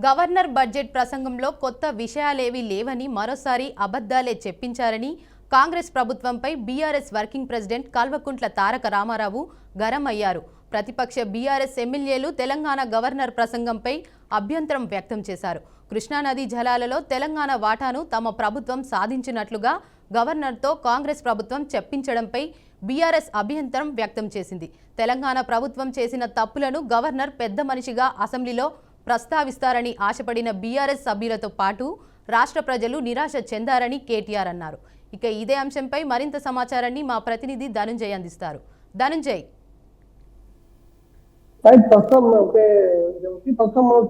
Governor budget ప్రసంగంలో కొత్త విషయాలేవీ లేవని మరోసారి అబద్ధాలే చెప్పించారని కాంగ్రెస్ ప్రభుత్వంపై BRS working president Kalvakuntla Taraka Ramarao garam అయ్యారు. ప్రతిపక్ష బీఆర్ఎస్ ఎమ్మెల్యేలు తెలంగాణ గవర్నర్ ప్రసంగంపై అభ్యంతరం వ్యక్తం చేశారు. కృష్ణానది జలాలలో తెలంగాణ వాటాను తమ ప్రభుత్వం సాధించినట్లుగా గవర్నర్తో కాంగ్రెస్ ప్రభుత్వం చెప్పించడంపై బీఆర్ఎస్ అభ్యంతరం వ్యక్తం చేసింది. తెలంగాణ ప్రభుత్వం చేసిన తప్పులను గవర్నర్ పెద్ద మనిషిగా అసెంబ్లీలో ప్రస్తావిస్తారని ఆశపడిన బీఆర్ఎస్ సభ్యులతో పాటు రాష్ట్ర ప్రజలు నిరాశ చెందారని కేటీఆర్ అన్నారు. ఇక ఇదే అంశంపై మరింత సమాచారాన్ని మా ప్రతినిధి ధనుంజయ్ అందిస్తారు. ధనుంజయ్,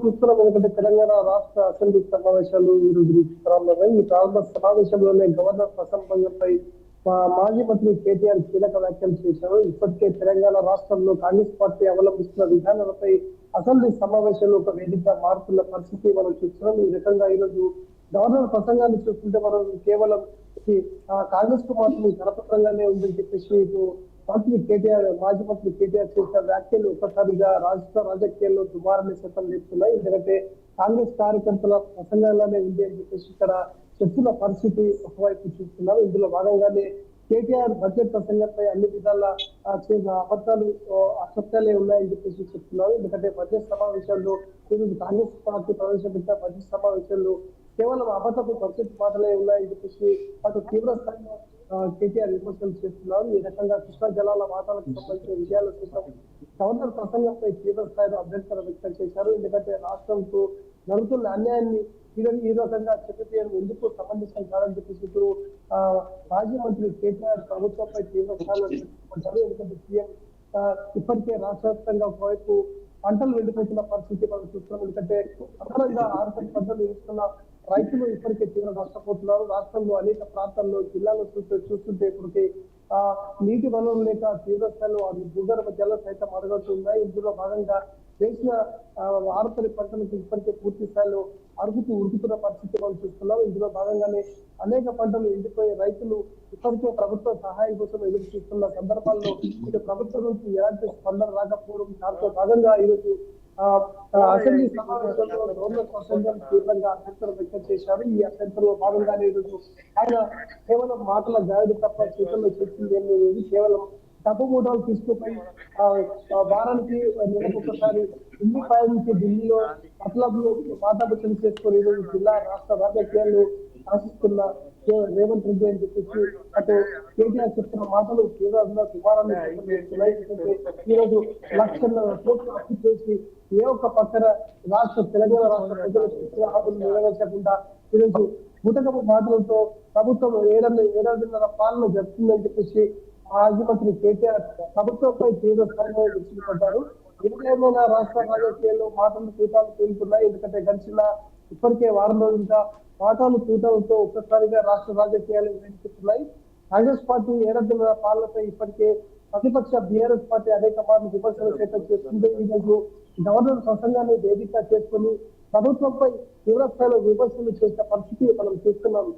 చూస్తున్నాం. ఎందుకంటే తెలంగాణ రాష్ట్ర అసెంబ్లీ సమావేశాలు ఈ రోజు ప్రారంభమై ఈ ప్రారంభ సమావేశంలోనే గవర్నర్ ప్రసంగంపై మాజీ మంత్రి కేటీఆర్ కీలక వ్యాఖ్యలు చేశారు. ఇప్పటికే తెలంగాణ రాష్ట్రంలో కాంగ్రెస్ పార్టీ అవలంబిస్తున్న విధానాలపై అసెంబ్లీ సమావేశంలో ఒక వేదిక మారుతున్న పరిస్థితి మనం చూస్తున్నాం. ఈ రకంగా ఈరోజు గవర్నర్ ప్రసంగాన్ని చూస్తుంటే మనం కేవలం కాంగ్రెస్ కు మాత్రం కరపత్రంగానే ఉందని చెప్పేసి మంత్రి కేటీఆర్ మాజీ మంత్రి కేటీఆర్ చేసిన వ్యాఖ్యలు ఒక్కసారిగా రాష్ట్ర రాజకీయాల్లో దుమారాన్ని శతం చేస్తున్నాయి. ఎందుకంటే కాంగ్రెస్ కార్యకర్తల ప్రసంగాల్లోనే ఉంది అని చెప్పేసి ఇక్కడ చెప్తున్న పరిస్థితి ఒకవైపు చూస్తున్నారు. ఇందులో భాగంగానే కేటీఆర్ బడ్జెట్ ప్రసంగంపై అన్ని విధాల అబద్ధాలు అసత్యాలే ఉన్నాయని చెప్పేసి చెప్తున్నారు. ఎందుకంటే బడ్జెట్ సమావేశాల్లో ఈరోజు కాంగ్రెస్ పార్టీ ప్రవేశపెట్టిన బడ్జెట్ సమావేశాల్లో కేవలం అబద్ధపు బడ్జెట్ మాటలే ఉన్నాయని చెప్పేసి అటు తీవ్ర స్థాయిలో కేటీఆర్ విమర్శలు చేస్తున్నారు. ఈ రకంగా కృష్ణా జలాల వాటాలకు సంబంధించిన విషయాలు చూసాం. గవర్నర్ ప్రసంగంపై తీవ్ర స్థాయిలో అభ్యంతరం వ్యక్తం చేశారు. ఎందుకంటే రాష్ట్రంకు జరుగుతున్న అన్యాయాన్ని ఈ రకంగా చెప్పేయడం ఎందుకు సమంజసం కాదని చెప్పేసి ఇప్పుడు మాజీ మంత్రి కేటీఆర్ ప్రభుత్వంపై తీవ్ర స్థాయిలో పడ్డారు. ఎందుకంటే సీఎం ఇప్పటికే రాష్ట్ర వ్యాప్తంగా ఒకవైపు పంటలు ఎండిపోతున్న పరిస్థితి మనం చూస్తున్నాం. ఎందుకంటే అదనంగా ఆర్థిక పంటలు వేస్తున్న రైతులు ఇప్పటికే తీవ్ర నష్టపోతున్నారు. రాష్ట్రంలో అనేక ప్రాంతాల్లో జిల్లాలో చూస్తుంటే ఇప్పటికే నీటి వనరులు లేక తీవ్ర స్థాయిలో భూగర్భ జలం సైతం అడగడుతున్నాయి. ఇందులో భాగంగా దేశ ఆరుతడి పంటలకు ఇప్పటికే పూర్తి స్థాయిలో ఉరుకుతున్న పరిస్థితి మనం చూస్తున్నాం. ఇందులో భాగంగానే అనేక పంటలు ఎండిపోయే రైతులు ఇప్పటికే ప్రభుత్వ సహాయం కోసం ఎదురు చూస్తున్న సందర్భాల్లో ఇటు ప్రభుత్వం నుంచి ఎలాంటి స్పందన రాకపోవడం దాంతో భాగంగా ఈరోజు అసెంబ్లీ సమావేశంలో గవర్నర్ ప్రసంగం తీవ్రంగా అభ్యంతరం వ్యక్తం చేశారు. ఈ అభ్యంతరంలో భాగంగానే ఈరోజు ఆయన కేవలం మాటల గాయడు తప్ప చేతుల్లో చేసింది ఏం లేదు. కేవలం డబ్బు మూటలు తీసుకుపోయి వారానికి నెలకొకసారి ఢిల్లీ నుంచి ఢిల్లీలో అట్లబ్లో మాటాబచ్చలు చేసుకుని ఈరోజు జిల్లా రాష్ట్ర రాజకీయాలు ఆశిస్తున్న రేవంత్ రెడ్డి అని చెప్పేసి అటు కేటీఆర్ చెప్తున్న మాటలు తీవ్రంగా దుమారాన్ని చేస్తున్నాయి. ఈరోజు లక్షల కోట్లు అప్పు చేసి ఏ ఒక్క పక్కన తెలంగాణ రాష్ట్ర ప్రజల హామీలు నెరవేర్చకుండా ఈరోజు ముతకపు మాటలతో ప్రభుత్వం ఏడాదిన్నర పాలన జరుపుతుందని చెప్పేసి మాజీ మంత్రి కేటీఆర్ ప్రభుత్వంపై తీవ్ర స్థాయిలో విరుచుకుపడ్డారు. ఏమైనా రాష్ట్ర రాజకీయాల్లో మాటలు తూటాలు తేలుతున్నాయి. ఎందుకంటే గడిచిన ఇప్పటికే వారం రోజులుగా మాటలు తూటాలతో ఒక్కసారిగా రాష్ట్ర రాజకీయాలు వెనుకుతున్నాయి. కాంగ్రెస్ పార్టీ ఏడాదిన్నర పాలనపై ఇప్పటికే ప్రతిపక్ష బీఆర్ఎస్ పార్టీ అనేక మార్లు విమర్శలు చేతం చేస్తుంది. ఈరోజు గవర్నర్ ప్రసంగాన్ని వేదిక చేసుకుని ప్రభుత్వంపై తీవ్ర స్థాయిలో విమర్శలు చేసిన పరిస్థితి మనం చూస్తున్నాం.